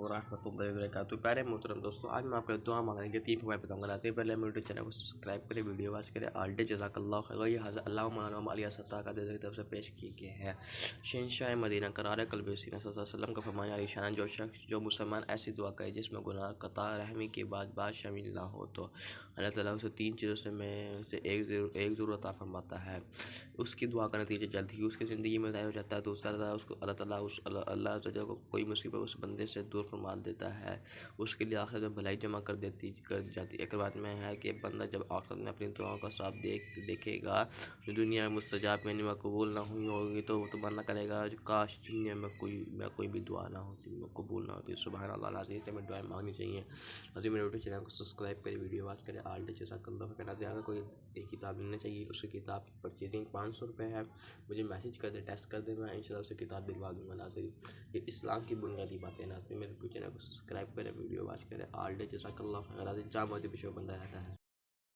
ورحمۃ اللہ وبرکاتہ۔ پیارے محترم دوستوں، آج میں آپ کو دعا مانگنے کے 3 فوائد بتاؤں گا۔ آتے پہلے میرے چینل کو سبسکرائب کریں، ویڈیو واچ کریں، آلڈے جزاک اللہ خیر۔ یہ حضرت اللہ مولانا علیہ ستار کا کی طرف سے پیش کی گئے ہیں۔ شہنشاہ مدینہ قرار قلب سینہ صلی اللہ علیہ وسلم کا فرمان علی شان، جو شخص جو مسلمان ایسی دعا کرے جس میں گناہ قطع رحمی کے بعد بات شامل نہ ہو، تو اللہ تعالیٰ اسے 3 چیزوں میں سے ایک ضرور عطا فرماتا ہے۔ اس کی دعا کا نتیجہ جلد ہی اس کی زندگی میں ظاہر ہو جاتا ہے۔ دوسرا، اللہ تعالیٰ اللہ عز و جل کو کوئی مصیبت اس بندے سے دور فرما دیتا ہے، اس کے لیے آخرت میں بھلائی جمع کر جاتی ہے۔ ایک بات میں ہے کہ بندہ جب آخرت میں اپنی دعاؤں کا ثواب دیکھے گا، جو دنیا میں مستجاب میں قبول نہ ہوئی ہوگی، تو بندہ کرے گا کاش دنیا میں کوئی بھی دعا نہ ہوتی، قبول نہ ہوتی۔ سبحان اللہ العظیم، سے میں دعائیں مانگنی چاہیے۔ لازم میرے یوٹیوب چینل کو سبسکرائب کریں، ویڈیو واچ کریں، آلڈے جزاک اللہ خیر۔ اگر کوئی ایک کتاب لینا چاہیے، اس کی کتاب کی پرچیزنگ 500 روپے ہے، مجھے میسج کر دیں، ٹیسٹ کر دیں، میں انشاءاللہ اسے کتاب دلوا دوں گا۔ ناظرین، یہ اسلام کی بنیادی باتیں۔ ناظرین، میرے چینل کو سبسکرائب کریں، ویڈیو واچ کریں، آلڈے جزاک اللہ خیر۔ جہاں مرضی بھی شو بندہ رہتا ہے۔